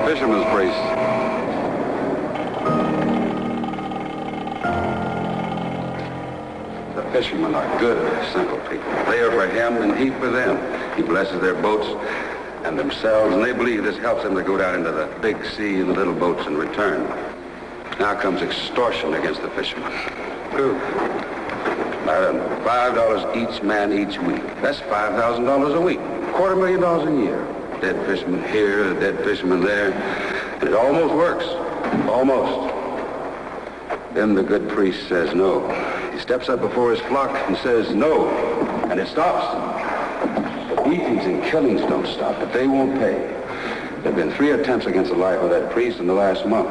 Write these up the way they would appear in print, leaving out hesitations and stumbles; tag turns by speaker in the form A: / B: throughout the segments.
A: Fisherman's priest. The fishermen are good, simple people. They are for him and he for them. He blesses their boats and themselves, and they believe this helps them to go down into the big sea in the little boats and return. Now comes extortion against the fishermen. Proof. $5 each man each week. That's $5,000 a week. $250,000 a year. Dead fisherman here, a dead fisherman there. And it almost works. Almost. Then the good priest says no. He steps up before his flock and says no. And it stops. The beatings and killings don't stop, but they won't pay. There have been 3 attempts against the life of that priest in the last month.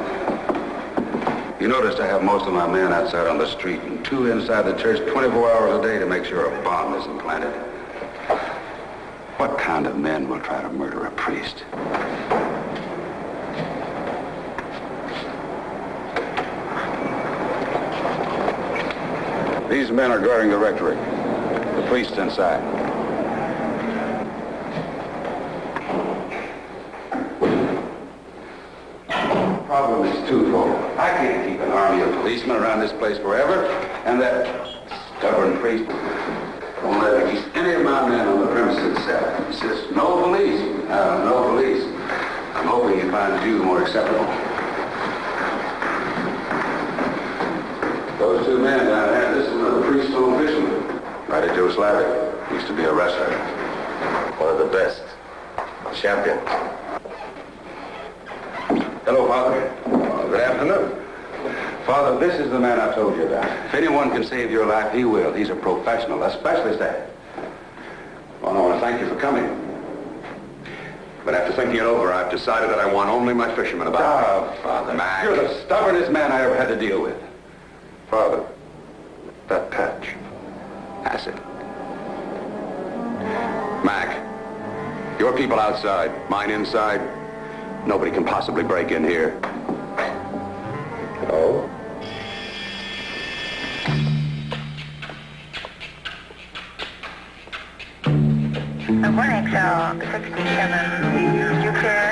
A: You noticed I have most of my men outside on the street and 2 inside the church 24 hours a day to make sure a bomb isn't planted. What kind of men will try to murder a priest? These men are guarding the rectory. The priest's inside. The problem is twofold. I can't keep an army of policemen around this place forever, and that stubborn priest won't let me keep any of my men on the premises itself. He says, no police. No police. I'm hoping he finds you more acceptable. Those 2 men down there, this is another priest-owned fisherman. Right at Joe Slavic. Used to be a wrestler. One of the best. Champion. Hello, Father. Good afternoon. Father, this is the man I told you about. If anyone can save your life, he will. He's a professional, a specialist at it. Well, I want to thank you for coming.
B: But after thinking it over, I've decided that I want only my fishermen about.
A: Oh, Father,
B: Mac.
A: You're the stubbornest man I ever had to deal with.
B: Father, that patch. Acid. Mac, your people outside, mine inside. Nobody can possibly break in here.
A: Oh?
C: The 1XL67, you clear?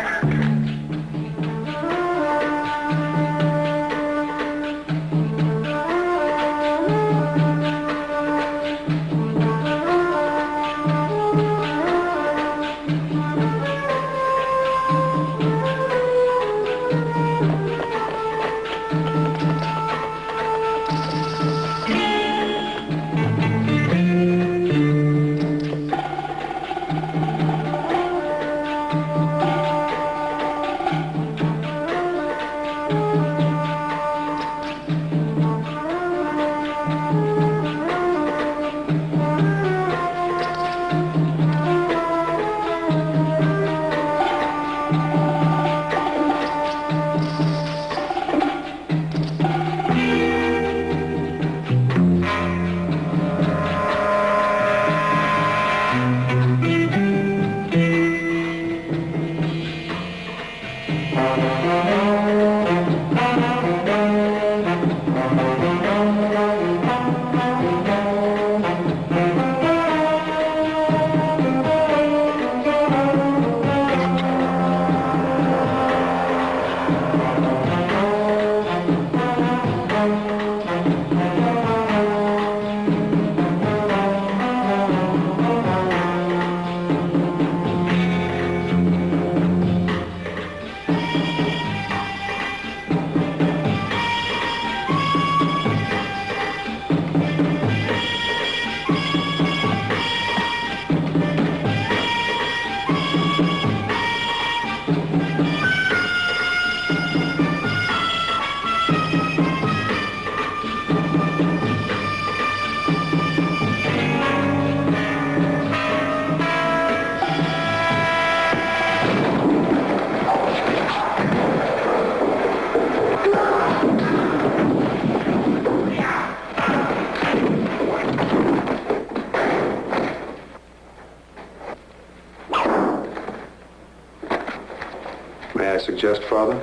D: suggest, Father?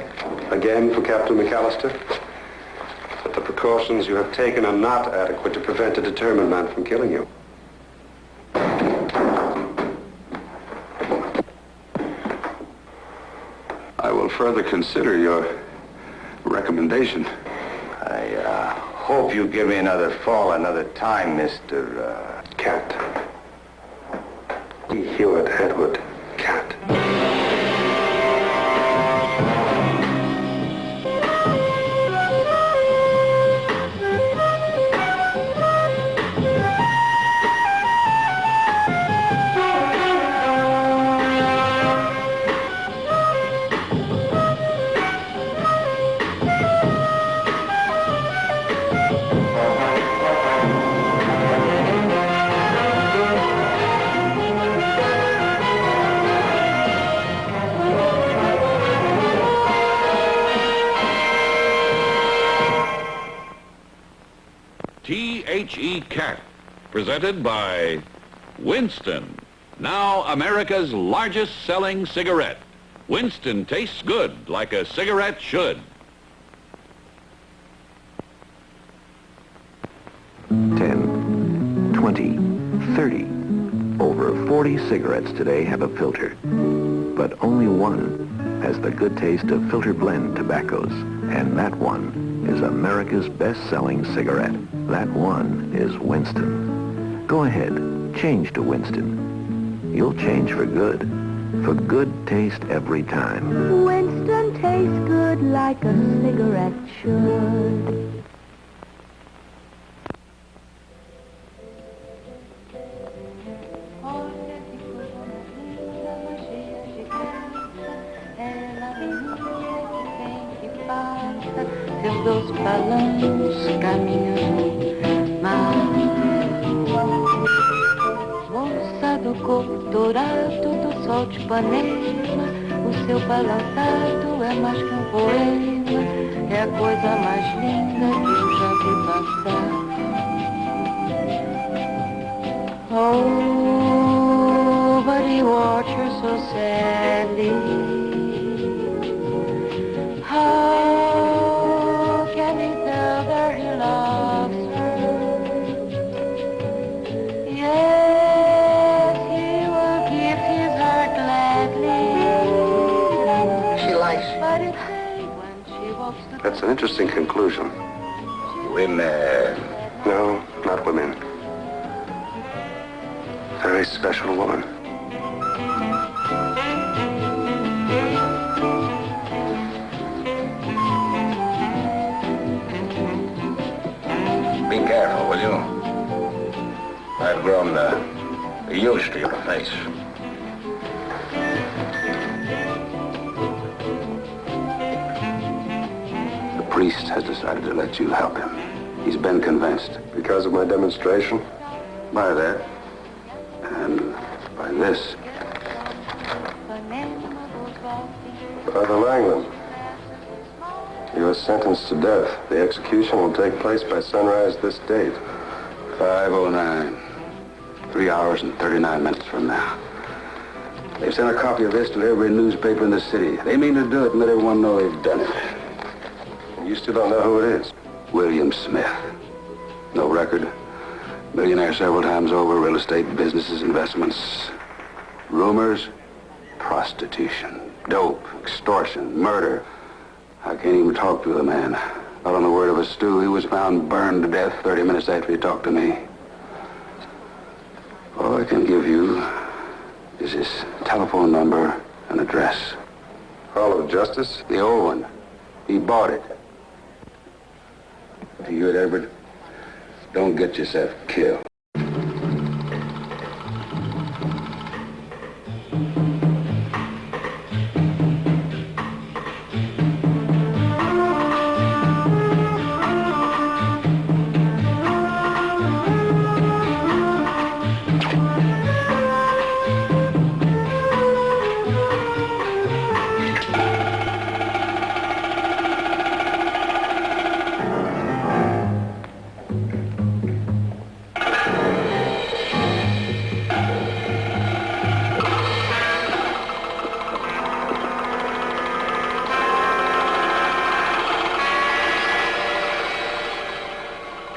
D: Again for Captain McAllister? That the precautions you have taken are not adequate to prevent a determined man from killing you.
B: I will further consider your recommendation.
E: I hope you give me another fall another time, Mr.
D: Cat. Hewitt Edward Cat.
F: T.H.E. Cat, presented by Winston, now America's largest selling cigarette. Winston tastes good like a cigarette should.
G: 10, 20, 30. Over 40 cigarettes today have a filter, but only one has the good taste of filter blend tobaccos, and that one is America's best-selling cigarette. That one is Winston. Go ahead, change to Winston. You'll change for good taste every time.
H: Winston tastes good like a cigarette should.
I: Seus dois balanços caminhando na rua. Moça do corpo dourado do sol de Ipanema, o seu balançado é mais que um poema, é a coisa mais linda que eu já vi passar. Oh, but he watched her so sadly. How can he tell that he loves her? Yes, he will give his heart gladly.
E: She likes you.
I: But it's day when she walks the
D: That's an interesting conclusion.
E: Women.
D: No, not women. Very special woman.
E: Be careful, will you? I've grown used to your face.
B: The priest has decided to let you help him. He's been convinced.
D: Because of my demonstration?
B: By that, and by this.
D: Father Langland, you are sentenced to death. The execution will take place by sunrise this date.
B: 5:09. 3 hours and 39 minutes from now. They've sent a copy of this to every newspaper in the city. They mean to do it and let everyone know they've done it.
D: And you still don't know who it is?
B: William Smith. No record. Millionaire several times over. Real estate, businesses, investments. Rumors. Prostitution. Dope. Extortion. Murder. I can't even talk to the man. Not on the word of a stew. He was found burned to death 30 minutes after he talked to me. All I can give you is his telephone number and address.
D: Hall of Justice?
B: The old one. He bought it. To you, Edward, don't get yourself killed.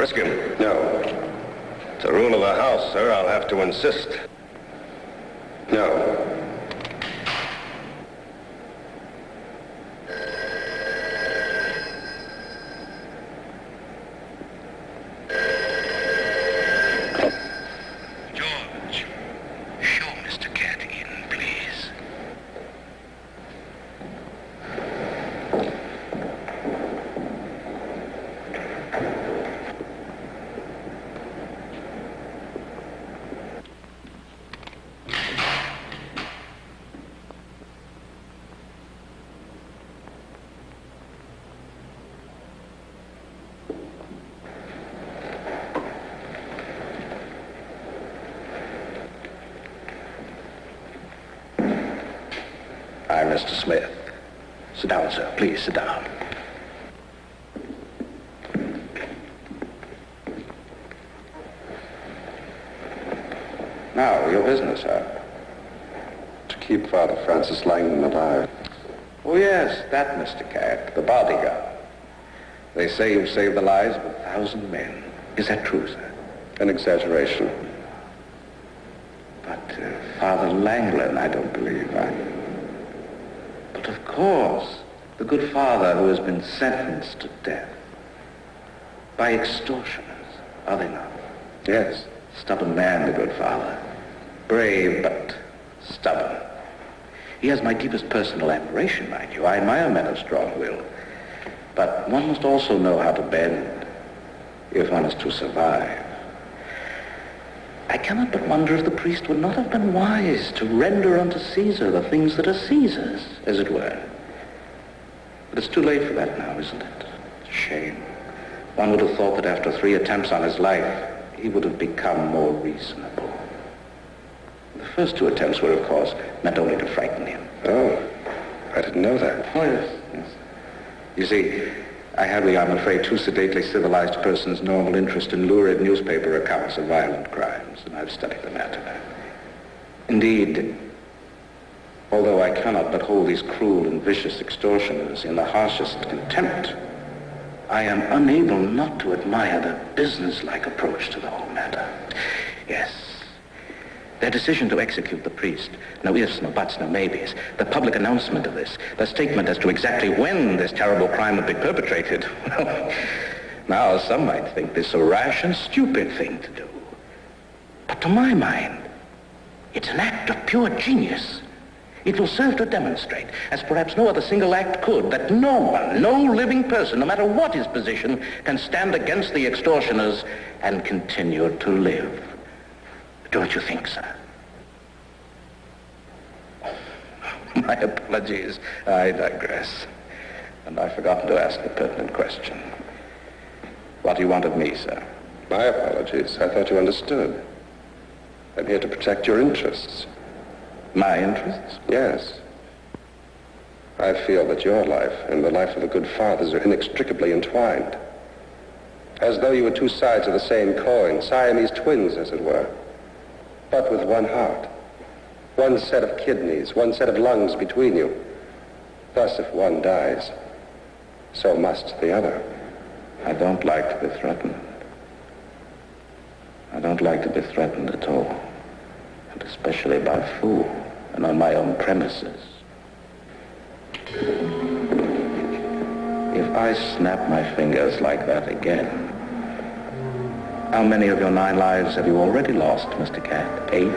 D: Frisk him. No. It's a rule of the house, sir. I'll have to insist. No.
B: George, show Mr. Cat in, please.
G: I'm Mr. Smith. Sit down, sir. Please, sit down. Now, your business, sir.
D: To keep Father Francis Langdon alive.
G: Oh, yes, that, Mr. Cat, the bodyguard. They say you've saved the lives of 1,000 men. Is that true, sir?
D: An exaggeration.
G: But Father Langdon, I don't believe. But of course, the good father who has been sentenced to death by extortioners, are they not?
D: Yes.
G: Stubborn man, the good father. Brave, but stubborn. He has my deepest personal admiration, mind you. I admire men of strong will. But one must also know how to bend if one is to survive. I cannot but wonder if the priest would not have been wise to render unto Caesar the things that are Caesar's, as it were. But it's too late for that now, isn't it? It's a shame. One would have thought that after 3 attempts on his life, he would have become more reasonable. The first 2 attempts were, of course, meant only to frighten him.
D: Oh, I didn't know that.
G: Oh, yes, yes. You see, I have the, I'm afraid, too sedately civilized person's normal interest in lurid newspaper accounts of violent crimes, and I've studied the matter. Indeed, although I cannot but hold these cruel and vicious extortioners in the harshest contempt, I am unable not to admire their business-like approach to the whole matter. Yes. Their decision to execute the priest, no ifs, no buts, no maybes, the public announcement of this, the statement as to exactly when this terrible crime would be perpetrated. Well, now some might think this a rash and stupid thing to do. But to my mind, it's an act of pure genius. It will serve to demonstrate, as perhaps no other single act could, that no one, no living person, no matter what his position, can stand against the extortioners and continue to live. Don't you think, sir? My apologies. I digress. And I've forgotten to ask the pertinent question. What do you want of me, sir?
D: My apologies. I thought you understood. I'm here to protect your interests.
G: My interests?
D: Yes. I feel that your life and the life of the good fathers are inextricably entwined. As though you were 2 sides of the same coin, Siamese twins, as it were. But with one heart, 1 set of kidneys, 1 set of lungs between you. Thus, if one dies, so must the other.
G: I don't like to be threatened. I don't like to be threatened at all. And especially by a fool, and on my own premises. If I snap my fingers like that again, how many of your 9 lives have you already lost, Mr. Cat? 8?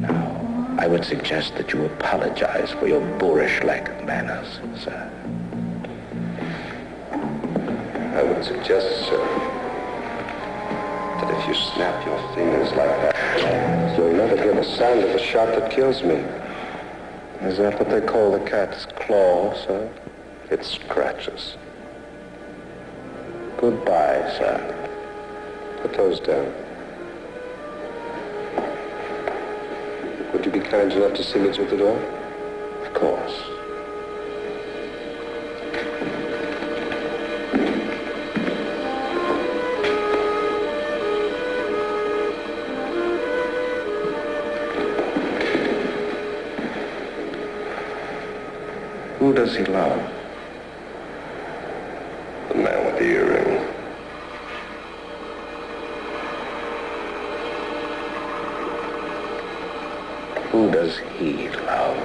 G: Now, I would suggest that you apologize for your boorish lack of manners, sir.
D: I would suggest, sir, that if you snap your fingers like that, you'll never hear the sound of the shot that kills me. Is that what they call the cat's claw, sir? It scratches.
G: Goodbye, sir.
D: Put those down. Would you be kind enough to see me through the door?
G: Of course.
D: Who does he love? The man with the earring. Who does he love?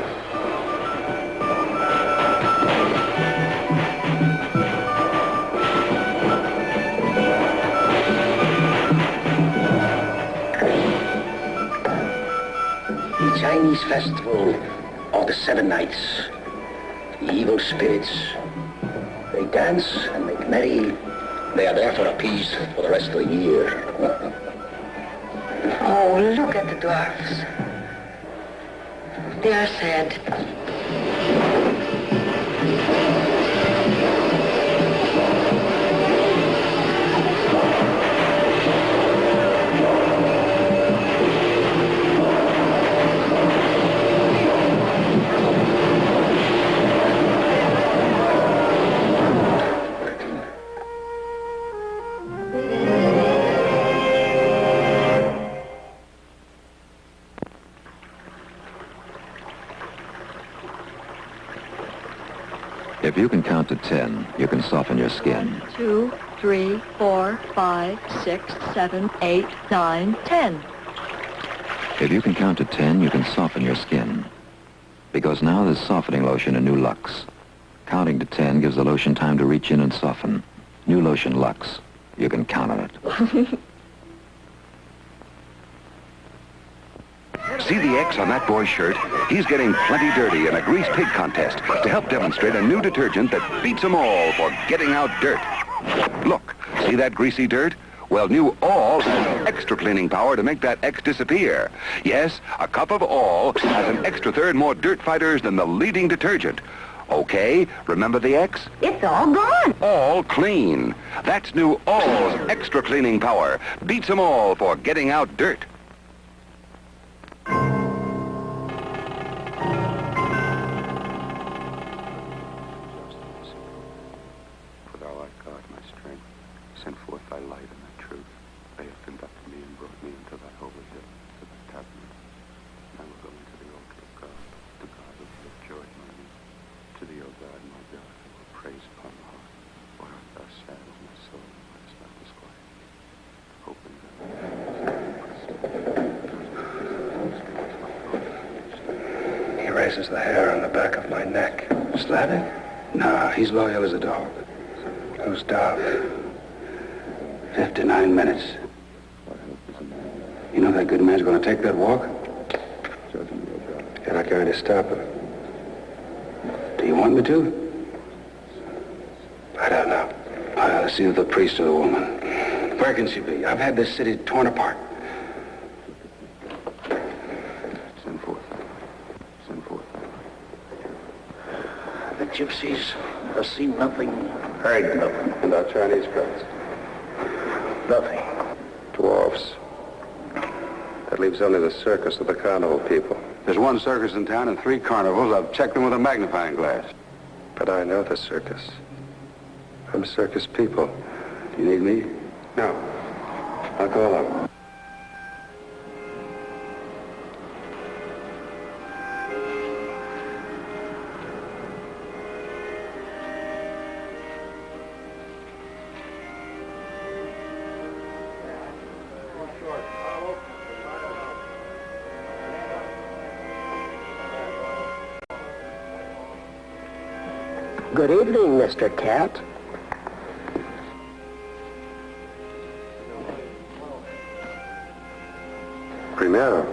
J: The Chinese festival of the 7 nights. The evil spirits, they dance and make merry. They are there for a peace for the rest of the year.
C: Oh, look at the dwarfs. They are sad.
G: If you can count to 10, you can soften your skin.
H: 1, 2, 3, 4, 5, 6, 7, 8, 9, 10.
G: If you can count to 10, you can soften your skin. Because now there's softening lotion in New Lux. Counting to 10 gives the lotion time to reach in and soften. New Lotion Lux. You can count on it.
B: See the X on that boy's shirt? He's getting plenty dirty in a grease pig contest to help demonstrate a new detergent that beats them all for getting out dirt. Look, see that greasy dirt? Well, new All has extra cleaning power to make that X disappear. Yes, a cup of All has an extra third more dirt fighters than the leading detergent. Okay, remember the X?
C: It's all gone.
B: All clean. That's new All's extra cleaning power. Beats them all for getting out dirt.
A: For thou art God, my strength. Send forth thy light and thy truth. They have conducted me and brought me into thy holy hill, to thy tabernacle. And I will go into the altar of God, to God who giveth joy in my need. To thee, O God, my God, I will praise upon the heart. Why art thou sad, O my soul, and why dost thou disquiet me? Hope in God.
D: He raises the hair on the back of my neck. Slavic?
B: Nah, he's loyal as a dog.
D: Who's dog?
B: 59 minutes. You know that good man's going to take that walk?
D: You're not going to stop him.
B: Do you want me to?
D: I don't know.
B: It's either the priest or the woman. Where can she be? I've had this city torn apart.
A: Send forth. Send forth.
J: The gypsies have seen nothing, heard nothing.
D: And our Chinese friends.
J: Nothing.
D: Dwarfs. That leaves only the circus of the carnival people.
B: There's one circus in town and 3 carnivals. I've checked them with a magnifying glass.
D: But I know the circus. I'm circus people.
B: Do you need me?
D: No. I'll go along.
J: Good evening, Mr. Cat.
D: Primero.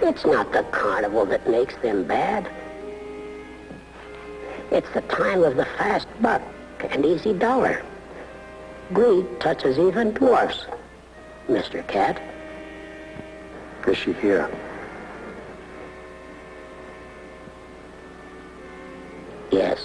J: It's not the carnival that makes them bad. It's the time of the fast buck and easy dollar. Greed touches even dwarfs, Mr. Cat.
D: Is she here?
J: Yes.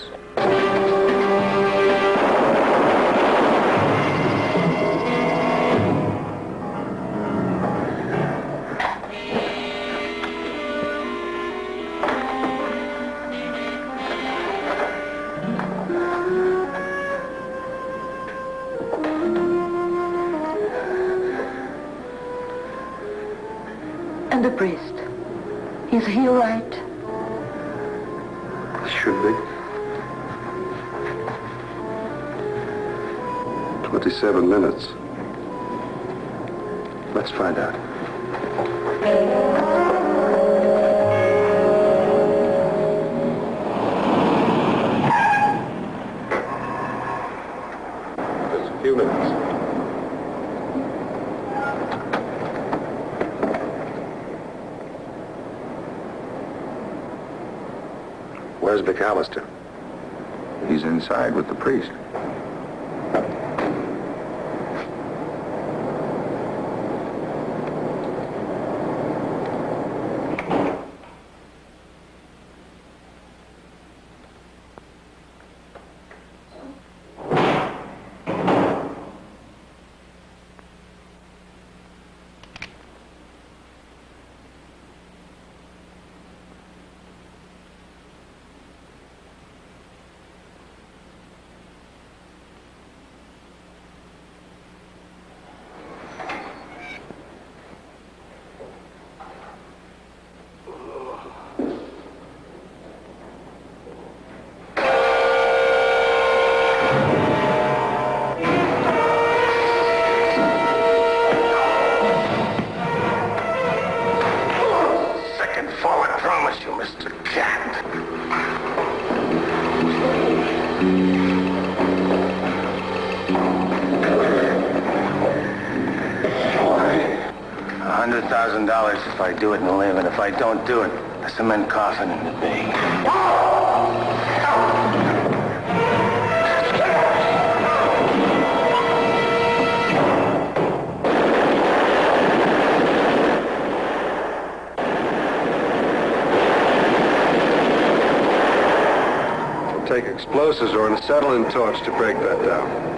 H: And the priest, is he right?
D: Should be. 27 minutes. Let's find out. Just a few minutes. Where's McAllister?
B: He's inside with the priest.
E: $100,000 if I do it and live, and if I don't do it, a cement coffin in the bay.
D: It'll take explosives or an acetylene torch to break that down.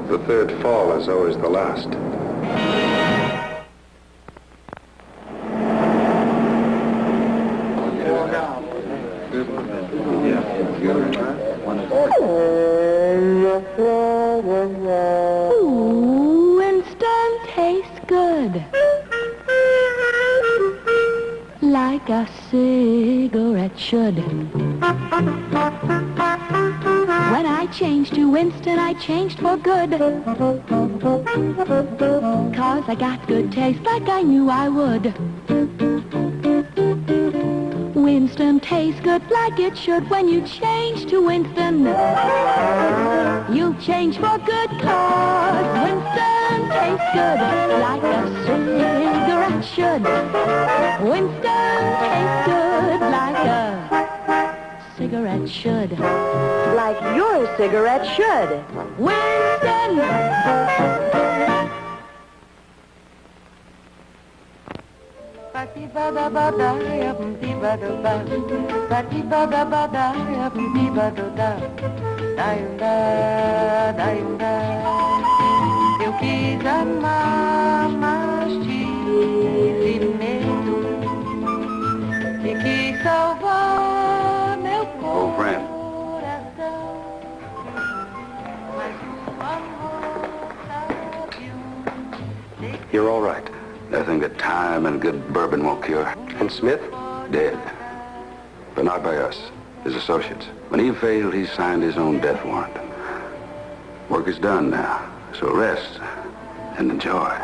D: The third fall is always the last.
H: Ooh, Winston tastes good. Like a cigarette should. When I changed to Winston, I changed for good. 'Cause I got good taste like I knew I would. Winston tastes good like it should. When you change to Winston, you'll change for good, 'cause Winston tastes good like a cigarette should. Winston tastes good like a cigarette should. Like your cigarette should. Winston!
I: Eu quis amar, mas tive medo e quis salvar meu
B: Old friend.
I: coração. Mas o amor sabe
D: You're all right.
B: Nothing that time and good bourbon won't cure.
D: And Smith?
B: Dead. But not by us, his associates. When he failed, he signed his own death warrant. Work is done now, so rest and enjoy.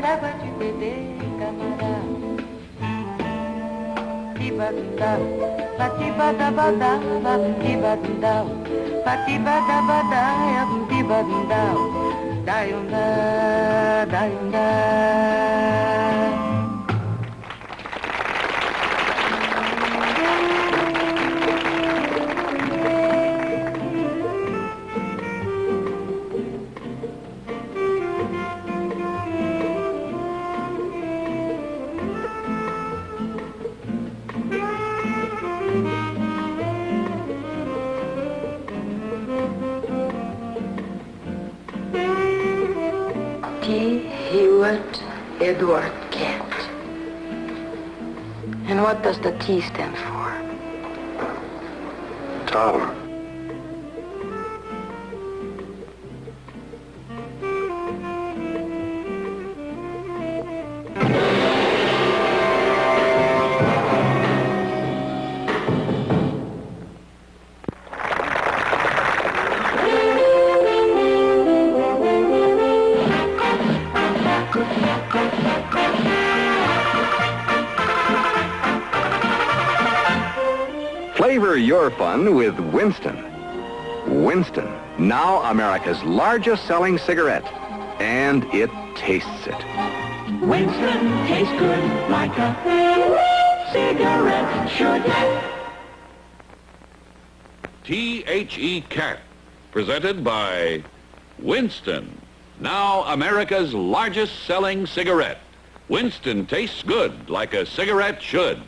I: água de beber, camarada. Tibadundau, patibadabadá, tibadundau, patibadabadá, tibadundau, daiundá, daiundá.
C: T.H.E. Edward Kent. And what does the T stand for?
D: Tom.
G: Flavor your fun with Winston. Winston, now America's largest selling cigarette. And it tastes it.
H: Winston tastes good like a cigarette should.
F: T.H.E. Cat, presented by Winston, now America's largest selling cigarette. Winston tastes good like a cigarette should.